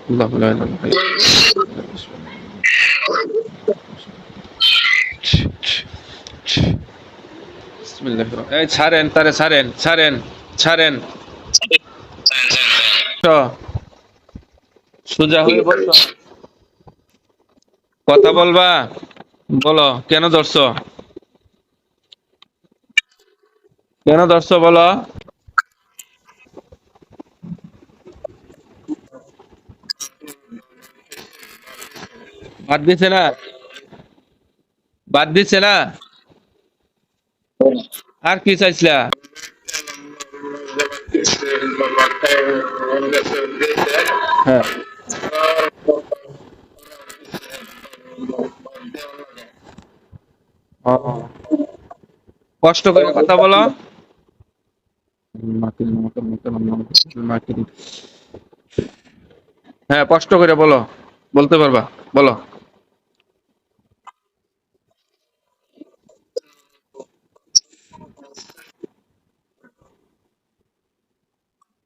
الله لا اله الا هو بسم الله الرحمن এই ছাড়েন তারে ছাড়েন ছাড়েন ছাড়েন সোজা হয়ে বসো কথা বলবা বলো কেন ধরছো বলো বাদ দিছে না বাদ দিছে না আর কি চাইছিলা হ্যাঁ কষ্ট করে কথা বলো হ্যাঁ কষ্ট করে বলো বলতে পারবা বলো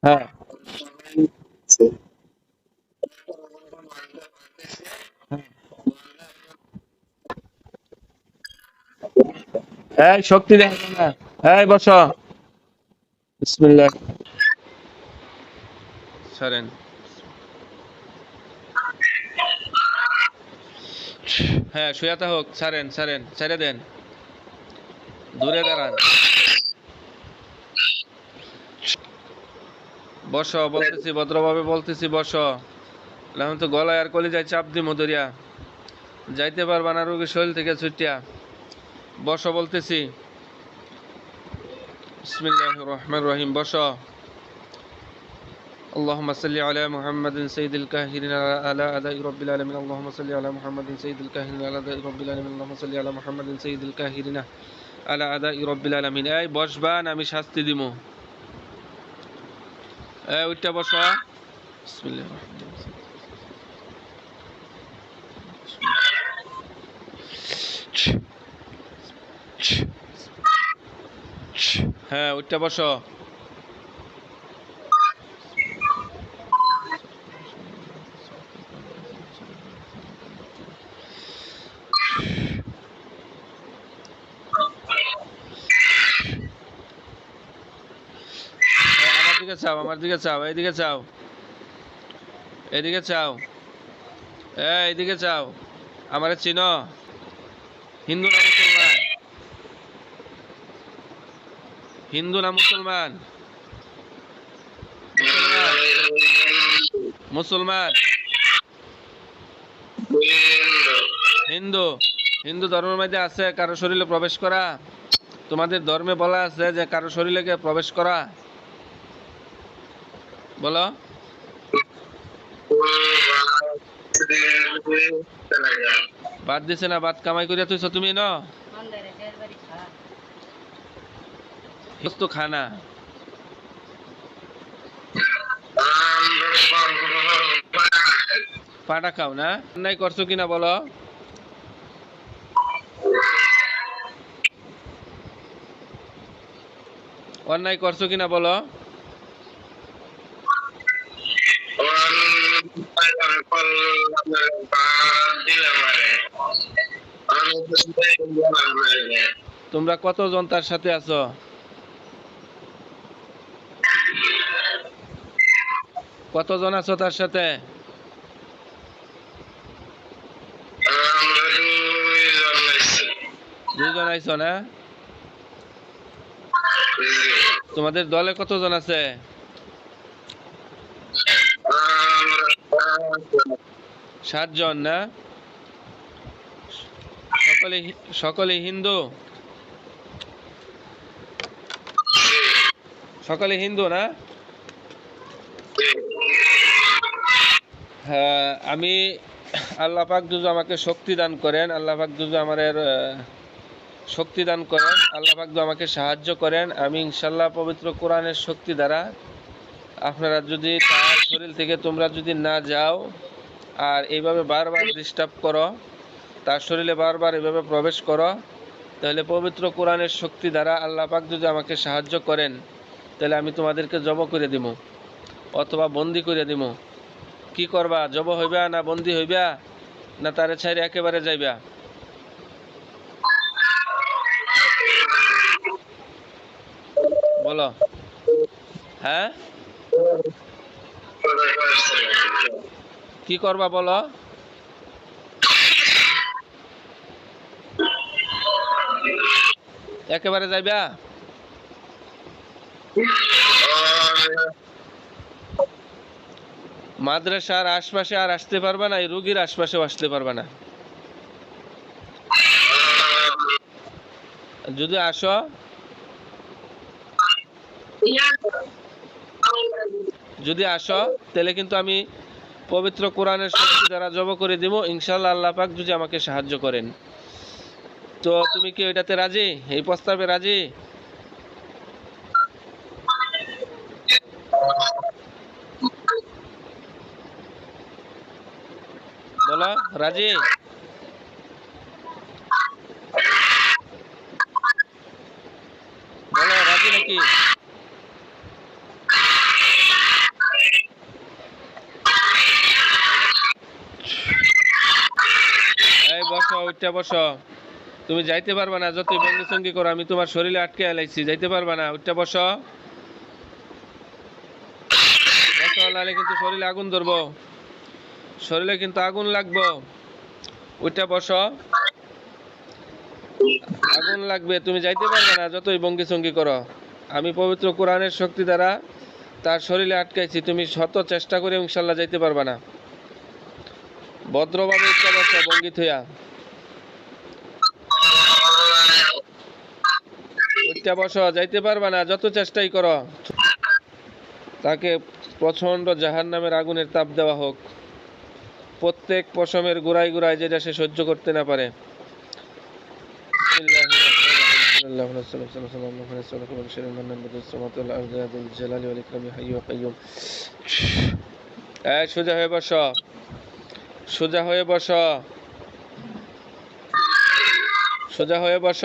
হ্যাঁ এই শক্তি দেখো না এই বসো বিসমিল্লাহ ছাড়েন হ্যাঁ শুয়াতে হোক ছাড়েন ছাড়েন ছেড়ে দেন দূরে দাঁড়ান বসো বলতেছি ভদ্রভাবে বলতেছি বসো আমি তো গলায় আর কলিজায় চাপ দি মধুরিয়া যাইতে পারবা না রোগীর শরীর থেকে ছুটিয়া বসো বলতেছি বিসমিল্লাহির রহমানির রহিম বসো اللهم صل على محمد سيد الكاهرين على أداء رب العالمين اللهم صل على محمد سيد الكاهرين على أداء رب العالمين اللهم صل على محمد سيد الكاهرين على أداء رب العالمين এই বসবান আমি শাস্তি দিমু এই উঠটা বসো বিসমিল্লাহির রহমানির রহিম হ্যাঁ উঠটা বসো আমার দিকে চাও এইদিকে চাও এদিকে চাও এইদিকে চাও আমারে চিনো হিন্দু না মুসলমান হিন্দু না মুসলমান মুসলমান হিন্দু হিন্দু ধর্মের মধ্যে আছে কারো শরীরে প্রবেশ করা তোমাদের ধর্মে বলা আছে যে কারো শরীরে প্রবেশ করা বলো বাদ দিছে না বাদ কামাই করিয়া তুইছ তুমি ন তো খানা পাটা খাও না অন্যায় করছো কিনা বলো অন্যায় করছো কিনা বলো তোমরা কতজন তার সাথে আছো কতজন আছো তার সাথে দুইজন আইছো না তোমাদের দলে কতজন আছে সাতজন না সকলে হিন্দু সকলে হিন্দু না হ্যাঁ আমি আল্লাহ পাক যদি আমাকে শক্তি দান করেন আল্লাহ পাক যদি আমার শক্তি দান করেন আল্লাহ পাক যদি আমাকে সাহায্য করেন আমি ইনশাআল্লাহ পবিত্র কোরআনের শক্তি দ্বারা আপনারা যদি তার শরীর থেকে তোমরা যদি না যাও আর এইভাবে বারবার ডিস্টার্ব করো তার শরীরে বারবার এভাবে প্রবেশ করো তাহলে পবিত্র কোরআনের শক্তি দ্বারা আল্লাহ পাক যদি আমাকে সাহায্য করেন তাহলে আমি তোমাদেরকে জব করে দিব অথবা বন্দি করে দিব কি করবা? জব হইবা না বন্দী হইবা না তারে ছাইরে একেবারে যাইবা? বলো। হ্যাঁ, কি করবা বলো? একেবারে যাইবা? মাদ্রাসার আশপাশে আর আসতে পারবা না, এই রুগীর আশপাশেও আসতে পারবা না। যদি আসো, তাহলে কিন্তু আমি পবিত্র কোরআনের শক্তি দ্বারা জব করে দিব ইনশাআল্লাহ, আল্লাহ পাক যদি আমাকে সাহায্য করেন। তো তুমি কি এটাতে রাজি? এই প্রস্তাবে রাজি? বলো, রাজি? বলো, রাজি নাকি? এই বসো, উঠটা বসো। তুমি যাইতে পারবা না, যতই ভঙ্গি সঙ্গী করো, আমি তোমার শরীরে আটকে এলাইছি, যাইতে পারবা না। উঠটা বসো, বসো, নাহলে কিন্তু শরীরে আগুন ধরবো, শরীরে কিন্তু আগুন লাগবো। উঠটা বসো, আগুন লাগবে, তুমি যাইতে পারবে না যতই ভঙ্গি সঙ্গী করো। আমি পবিত্র কোরআনের শক্তি দ্বারা তার শরীরে আটকাইছি, তুমি শত চেষ্টা করে ইনশাল্লাহ যাইতে পারবা না। ভদ্রভাবে উঠটা বসো, ভঙ্গি থইয়া উঠটা বসো, যাইতে পারবা না যত চেষ্টাই করো। তাকে প্রচন্ড জাহান্নামের আগুনের তাপ দেওয়া হোক, প্রত্যেক পশমের গোড়ায় গোড়ায়, যেটা সে সহ্য করতে না পারে। সোজা হয়ে বস, সোজা হয়ে বস, সোজা হয়ে বস।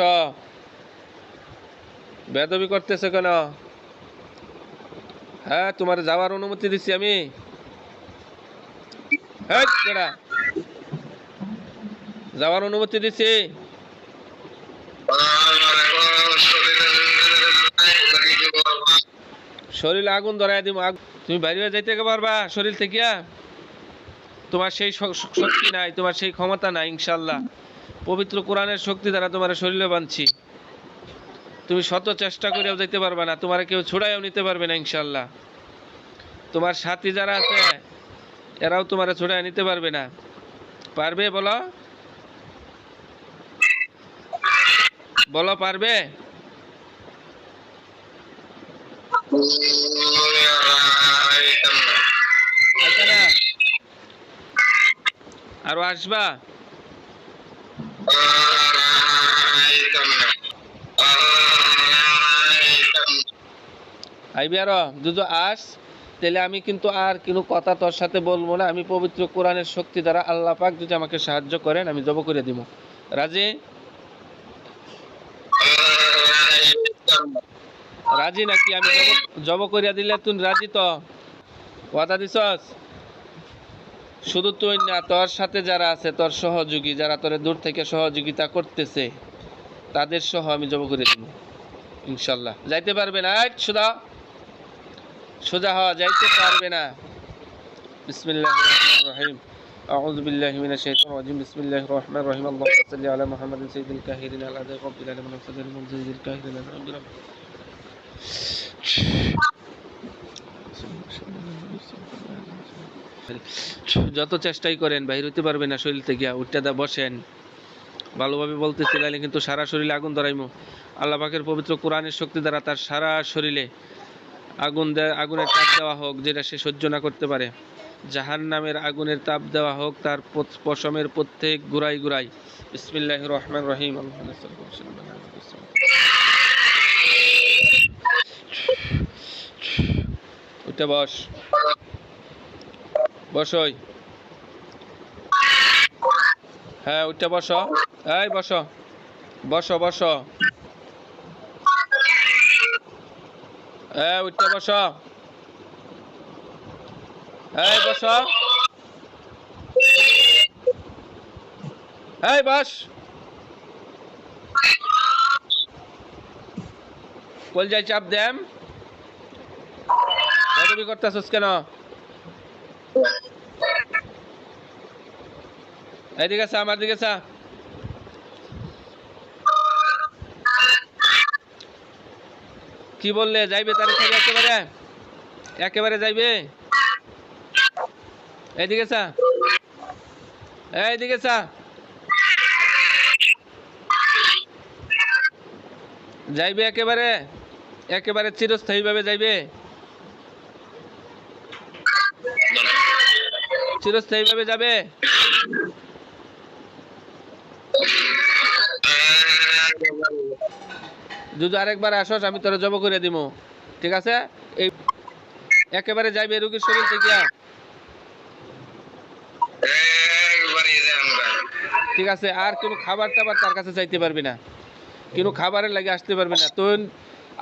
বেয়াদবি করতেছে কেন? হ্যাঁ, তোমার যাওয়ার অনুমতি দিচ্ছি আমি। যাওয়ার অনুমতি দিচ্ছি। শরীরে আগুন ধরাই দিব। তুমি বাইরে যাইতে পারবা শরীর থেকে? তোমার সেই শক্তি নাই, তোমার সেই ক্ষমতা নাই। ইনশাল্লাহ পবিত্র কোরআনের শক্তি দ্বারা তোমার শরীরে বাঁধছি, তুমি শত চেষ্টা করেও যাইতে পারবা না, তোমার কেউ ছুড়াইও নিতে পারবে না। ইনশাল্লাহ তোমার সাথী যারা আছে এরাও তোমার ছুড়াই নিতে পারবে না। পারবে? বলো, বলো, পারবে? আরো আসবা? আইবি আরো? যদি আস, তাহলে আমি কিন্তু আর কোনো কথা তোর সাথে বলবো না। আমি পবিত্র কোরআনের শক্তি দ্বারা আল্লাহ পাক যদি আমাকে সাহায্য করেন, আমি জব করে দিব। রাজি? রাজি নাকি? আমি জব করিয়া দিলে তুই রাজি তো? ওয়াদা দিছস? শুধু তুই না, তোর সাথে যারা আছে, তোর সহযোগী যারা তোরে দূর থেকে সহযোগিতা করতেছে, তাদের সহ আমি জব করে দিব ইনশাল্লাহ। যাইতে পারবে না? সোজা সোজা হওয়া, যাইতে পারবে না। বিসমিল্লাহির রহমানির রহিম। أعوذ بالله من الشيطان الرجيم. بسم الله الرحمن الرحيم. اللهم صل على محمد سيد الكاهرين الأعداء رب العالمين وصدر المنزل الكاهرين الحمد لله. যত চেষ্টাই করেন বাইরে হইতে পারবে না শরীর থেকে। উঠতে দা, বসেন। ভালোভাবে বলতেছি, নাইলে কিন্তু সারা শরীরে আগুন ধরাইমু। আল্লাহ পাকের পবিত্র কোরআনের শক্তি দ্বারা তার সারা শরীরে আগুনের তাপ দেওয়া হোক, যেটা সে সহ্য না করতে পারে। জাহান্নামের আগুনের তাপ দেওয়া হোক তার পশমের প্রত্যেক গুড়াই গুড়াই। বিসমিল্লাহির রহমানির রহিম। উঠে বস, বসই। হ্যাঁ, উঠে বসো। এই বসো, বসো, বসো। উঠতে বসো। এই বসো। এই বস, কলজায় চাপ দেম, বেদবি করতেছস কেন? এইদিকে চা, আমার দিকে চা। কি বললে? যাইবে তার সাথে একেবারে? একেবারে যাইবে? এইদিকে চা, এইদিকে চা। যাইবে একেবারে? একেবারে চিরস্থায়ী ভাবে যাইবে? চিরস্থায়ী ভাবে যাবে? যদি আরেকবার আসস আমি তোরা জব করে দিব, ঠিক আছে? এই একেবারে যাইবে রোগীর শরীর থেকে? ঠিক আছে, আর কোনো খাবার টাবার তার কাছে চাইতে পারবি না, কোনো খাবারের লাগে আসতে পারবি না। তুই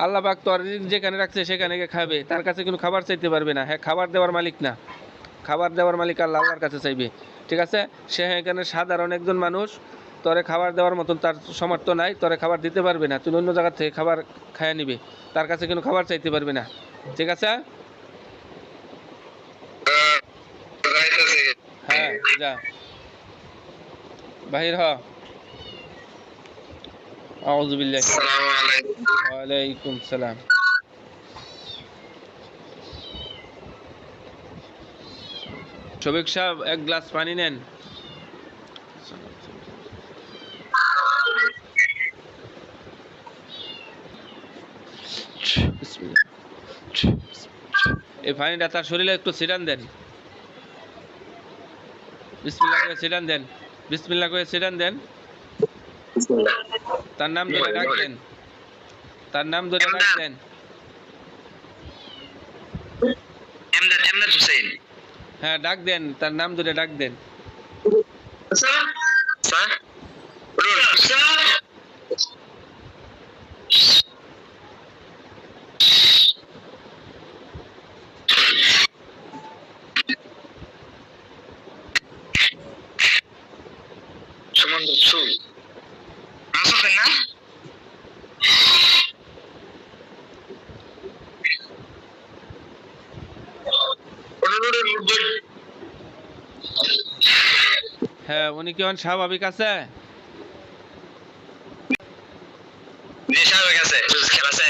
আল্লাহ পাক তোর যেখানে রাখছে সেখানে গিয়ে খাবে, তার কাছে কোনো খাবার চাইতে পারবে না। হ্যাঁ, খাবার দেওয়ার মালিক না, খাবার দেওয়ার মালিক আল্লাহ, আল্লাহর কাছে চাইবে, ঠিক আছে? সে এখানে সাধারণ একজন মানুষ, তোরে খাবার দেওয়ার মতন তার সামর্থ্য নাই, তোরে খাবার দিতে পারবে না। তুই অন্য জায়গা থেকে খাবার খাইয়ে নিবে, তার কাছে কোনো খাবার চাইতে পারবে না, ঠিক আছে? হ্যাঁ যা, বাহির হ। আউযু বিল্লাহি। ওয়ালাইকুম সালাম। শফিক সাহেব, এক গ্লাস পানি নেন। এই পানিটা তার শরীরে একটু ছিটান দেন, বিসমিল্লাহ করে ছিটান দেন, বিসমিল্লাহ করে ছিটান দেন। তার নাম ধরে ডাক দেন, তার নাম ধরে ডাক দেন। হ্যাঁ ডাক দেন, তার নাম ধরে ডাক দেন। হ্যাঁ, উনি কি স্বাভাবিক আছে? স্বাভাবিক আছে, খেলা আছে।